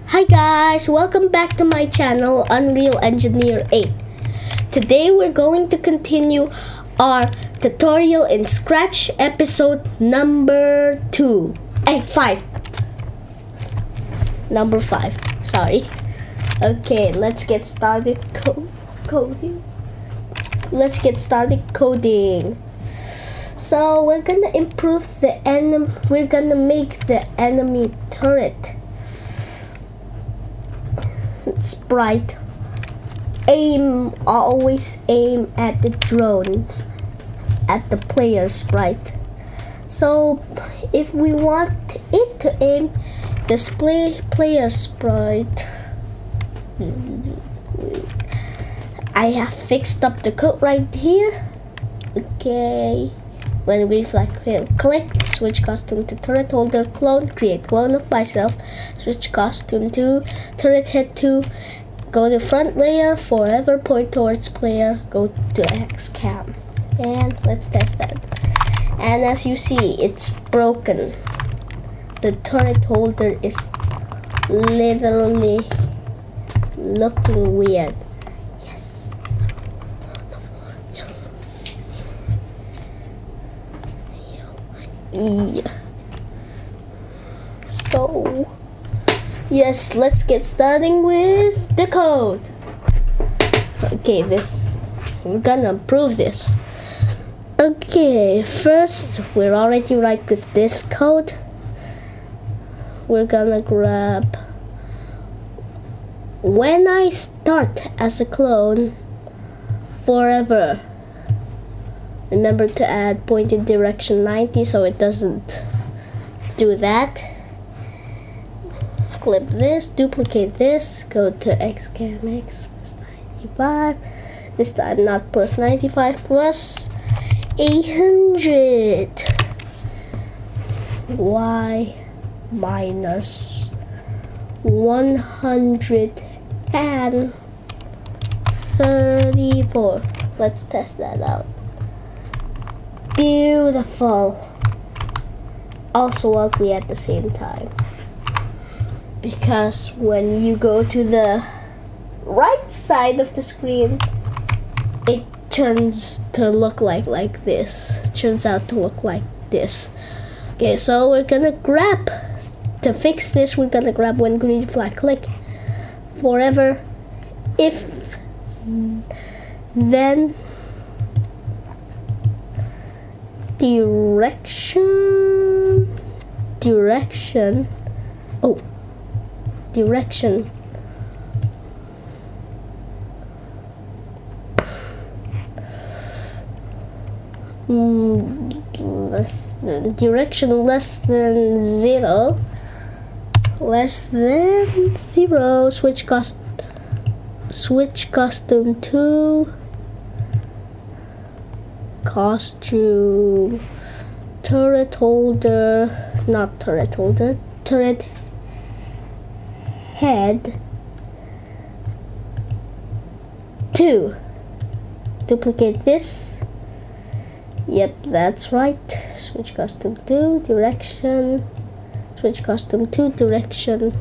Hi guys, welcome back to my channel Unreal Engineer 8. Today we're going to continue our tutorial in Scratch episode number 5. Number 5, sorry. Okay, let's get started coding. Let's get started coding. So we're gonna improve the enemy. We're gonna make the enemy turret sprite. Always aim at the drone, at the player sprite. So if we want it to aim display player sprite, I have fixed up the code right here. Okay, when we click switch costume to turret holder clone, create clone of myself, switch costume to turret head 2, go to front layer, forever point towards player, go to XCam, and let's test that. And as you see, it's broken. The turret holder is literally looking weird. Yes. Yeah. So yes, let's get starting with the code. Okay, we're gonna improve this. Okay, first we're already right with this code. We're gonna grab when I start as a clone forever. Remember to add pointed direction 90 so it doesn't do that. Clip this, duplicate this, go to XCam X plus 95. This time not plus 95, plus 800. Y minus 134. Let's test that out. Beautiful. Also ugly at the same time, because when you go to the right side of the screen, it turns to look like this. Turns out to look like this. Okay, so we're gonna grab, to fix this, we're gonna grab when green flag click forever, if then direction less than 0, switch costume to costume turret holder, not turret holder, turret head 2. Duplicate this. Yep, that's right. Switch costume to direction. Switch costume to direction.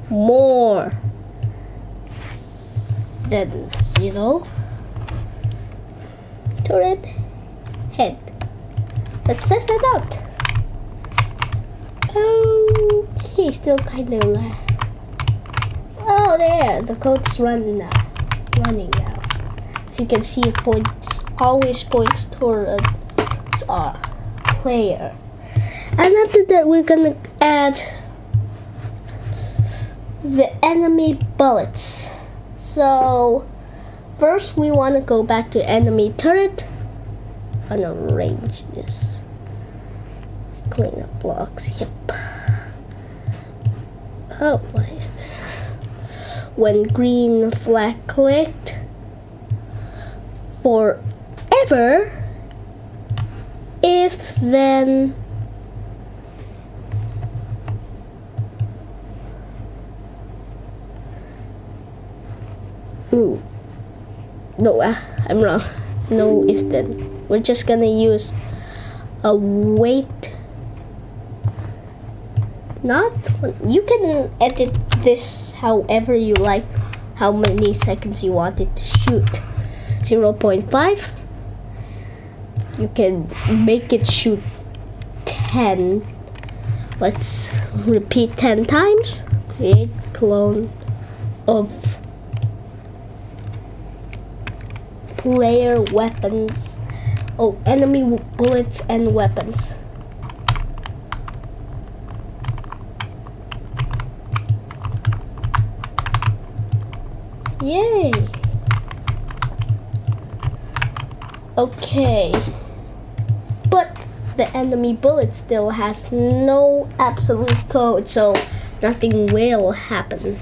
More than 0. Turret head. Let's test that out. Okay, still kind of oh, there, the code's running now. As you can see, it always points towards our player. And after that, we're gonna add the enemy bullets. So first, we want to go back to enemy turret. I'm gonna arrange this. Clean up blocks. Yep. Oh, what is this? When green flag clicked forever, if then no, I'm wrong. No if then. We're just gonna use wait. Not, you can edit this however you like, how many seconds you want it to shoot. 0.5. You can make it shoot 10. Let's repeat 10 times. Create clone of player weapons. Oh, enemy bullets and weapons. Yay! Okay. But the enemy bullet still has no absolute code, so nothing will happen.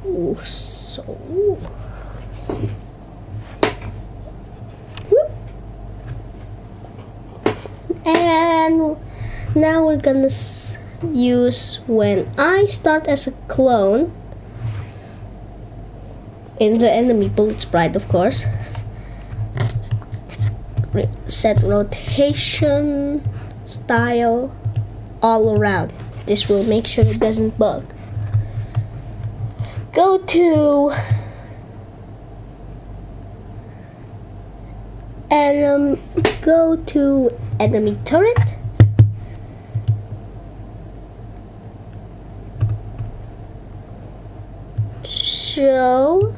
Ooh, so... Whoop. And now we're gonna use when I start as a clone in the enemy bullet sprite, of course. Set rotation, style, all around. This will make sure it doesn't bug. Go to enemy turret. Show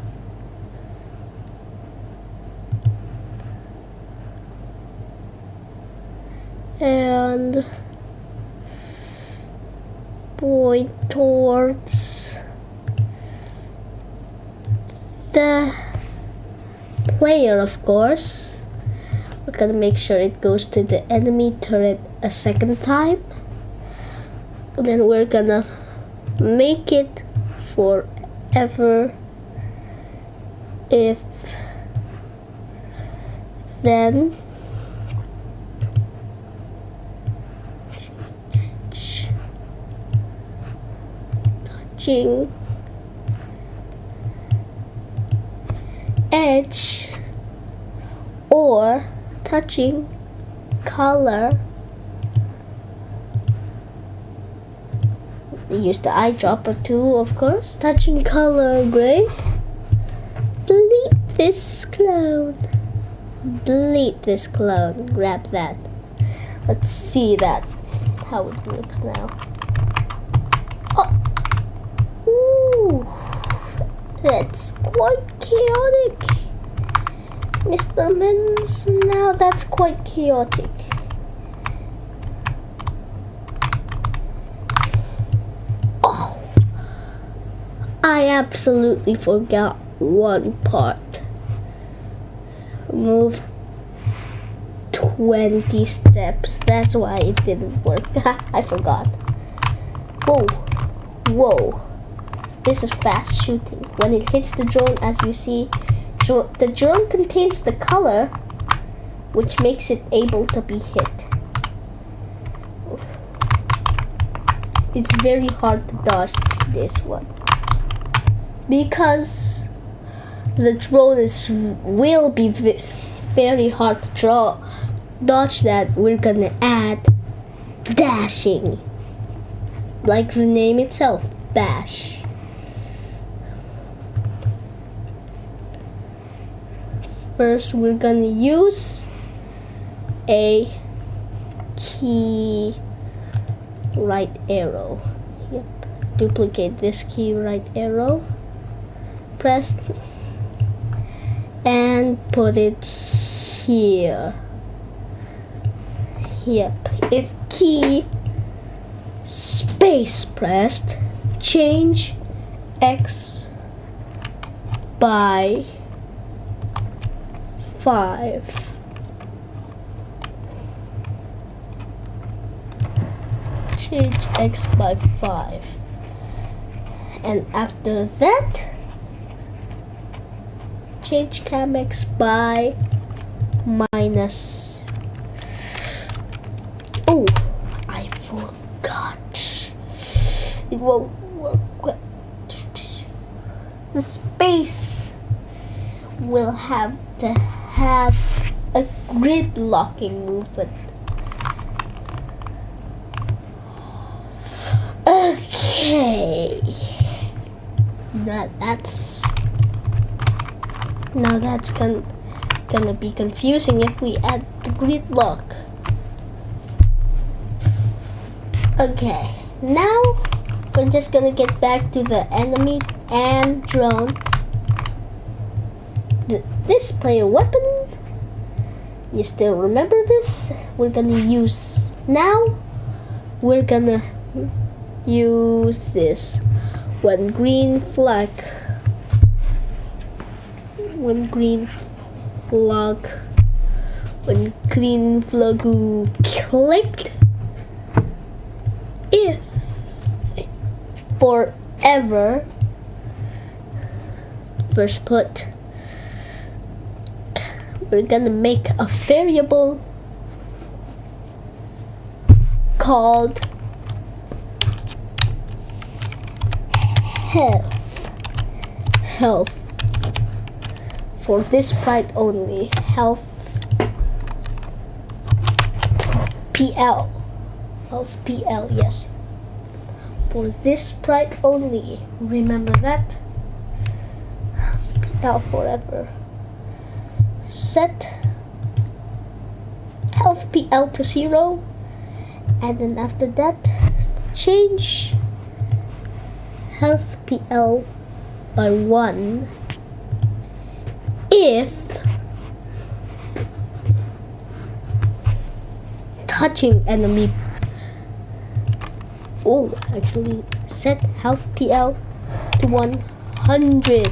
and point towards the player, of course. We're gonna make sure it goes to the enemy turret a second time. And then we're gonna make it forever if then touching edge or touching color. Use the eyedropper too, of course. Touching color gray. Delete this clone. Delete this clone. Grab that. Let's see that. How it looks now. Oh. Ooh. That's quite chaotic. Mr. Men's, now that's quite chaotic. Oh, I absolutely forgot one part. Move 20 steps. That's why it didn't work. I forgot. Whoa, whoa. This is fast shooting. When it hits the drone, as you see, the drone contains the color, which makes it able to be hit. It's very hard to dodge this one because the drone will be very hard to dodge. That we're gonna add dashing, like the name itself, bash. First, we're gonna use a key right arrow. Yep. Duplicate this key right arrow. Press and put it here. Yep. If key space pressed, change X by 5. Change X by 5. And after that, change cam X by minus. Oh, I forgot. It won't work. The space will have to have a grid locking movement. Okay. Now that's gonna be confusing if we add the grid lock. Okay, now we're just gonna get back to the enemy and drone. This player weapon, you still remember this? We're gonna use now. We're gonna use this when green flag clicked. If forever, first put, we're gonna make a variable called health for this sprite only. Health PL, yes, for this sprite only. Remember that. PL forever. Set health PL to 0, and then after that change health PL by 1 if touching enemy. Oh, actually set health PL to 100.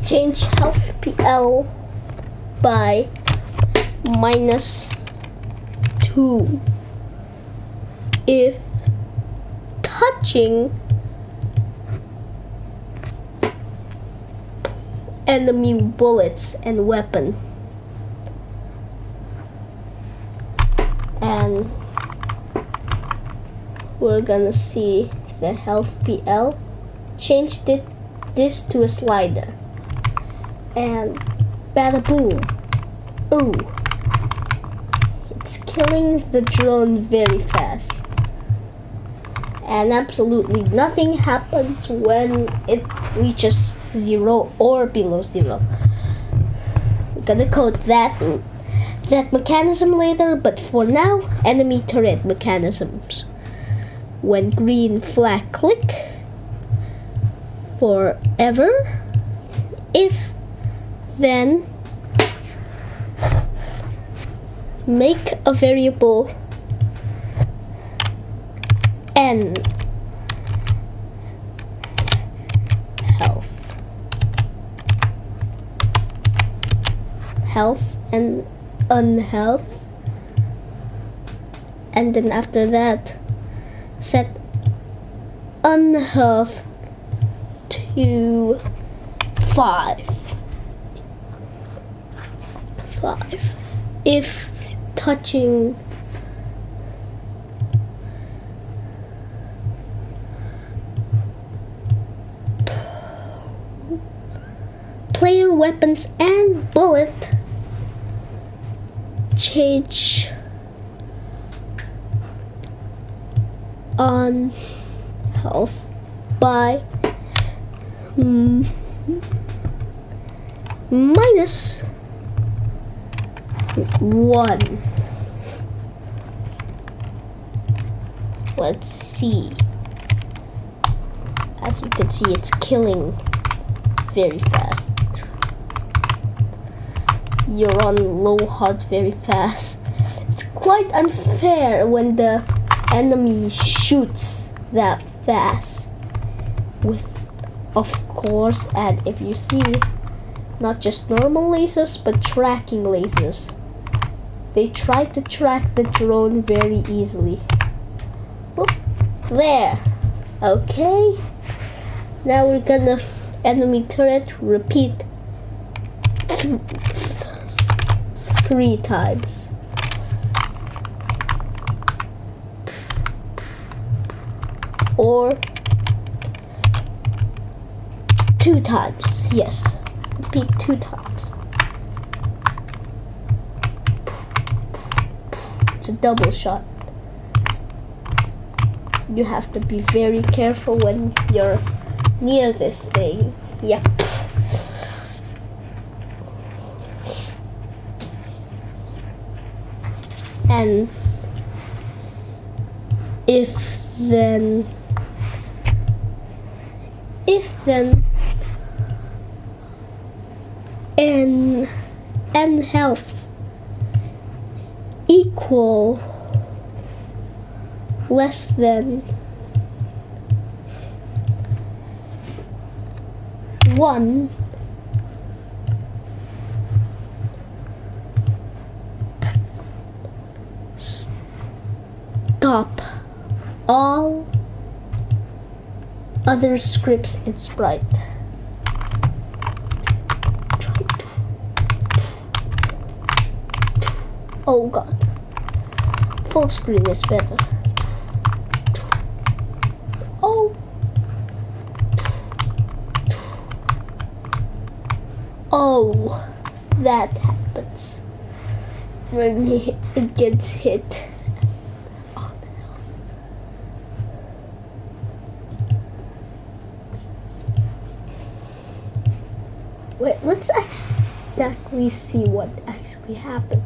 Change health PL by -2 if touching enemy bullets and weapon. And we're gonna see the health PL. Changed this to a slider. And bada boom. Ooh. It's killing the drone very fast. And absolutely nothing happens when it reaches 0 or below 0. We're gonna code that mechanism later, but for now, enemy turret mechanisms. When green flag click, forever, if then make a variable n health and unhealth, and then after that set unhealth to 5 if touching player weapons and bullet. Change on health by -1. Let's see. As you can see, it's killing very fast. You're on low heart very fast. It's quite unfair when the enemy shoots that fast. With, of course, and if you see, not just normal lasers, but tracking lasers. They try to track the drone very easily. Whoop, there. Okay. Now we're gonna enemy turret repeat 3 times. 2 times. Yes. Repeat 2 times. It's a double shot. You have to be very careful when you're near this thing. Yep. And if then n health equal less than 1, stop all other scripts in Sprite. Oh god. Full screen is better. Oh. Oh. That happens when it gets hit. Wait, let's exactly see what actually happens.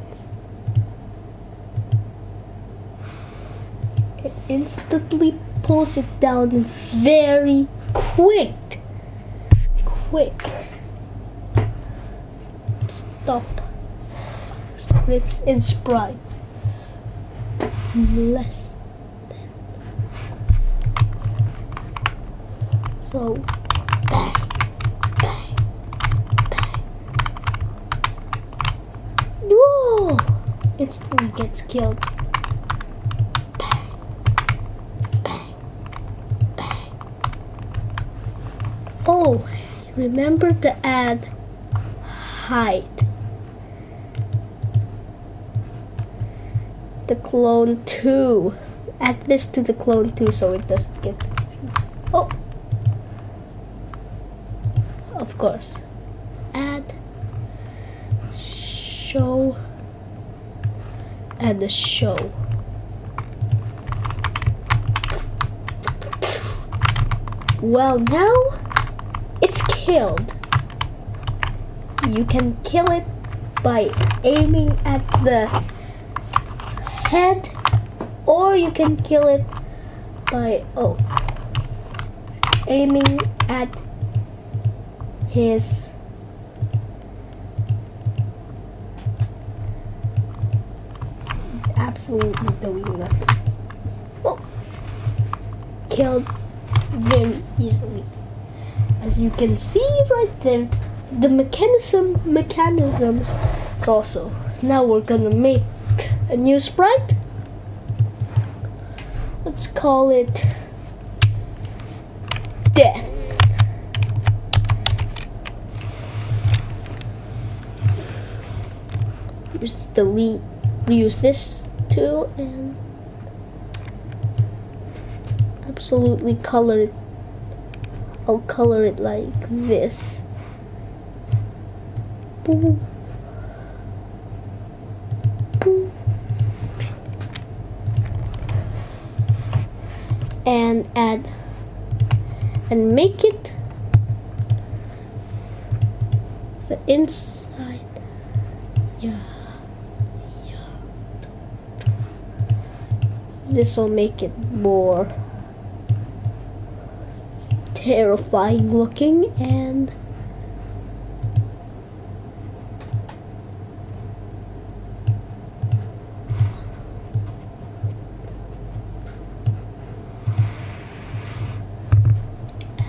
It instantly pulls it down very quick. Stop. Scripts in Sprite. Less than. So, bang. Whoa! Instantly gets killed. Bang. Oh, remember to add hide. The clone 2. Add this to the clone 2 so it doesn't get. Oh! Of course. Add show and the show. Well, now it's killed. You can kill it by aiming at the head, or you can kill it by aiming at his absolutely doing nothing. Oh, killed very easily. As you can see right there, the mechanism is also. Now we're gonna make a new sprite. Let's call it Death. Reuse this too and absolutely color it. I'll color it like this. Boom. Boom. And add and make it the inside. Yeah. This will make it more terrifying looking and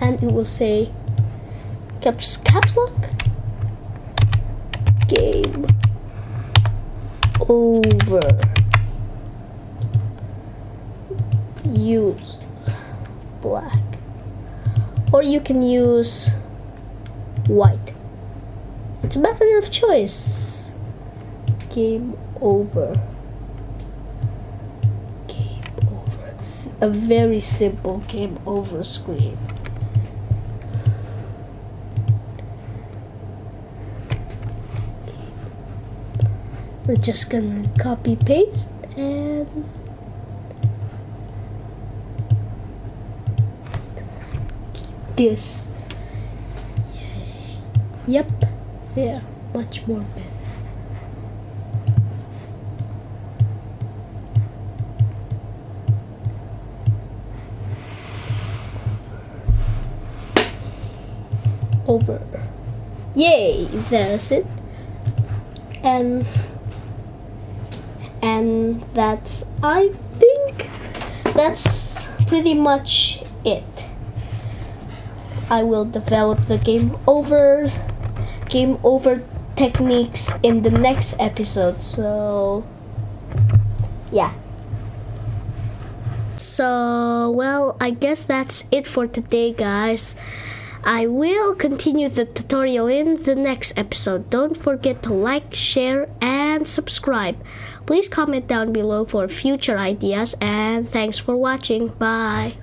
it will say caps lock game over. Use black, or you can use white. It's a matter of choice. Game over. Game over. A very simple game over screen. we're just gonna copy paste and this. Yep, there, much more better. Over. Yay, there's it. And that's, I think that's pretty much it. I will develop the game over techniques in the next episode. So yeah. So well, I guess that's it for today, guys. I will continue the tutorial in the next episode. Don't forget to like, share, and subscribe. Please comment down below for future ideas, and thanks for watching. Bye.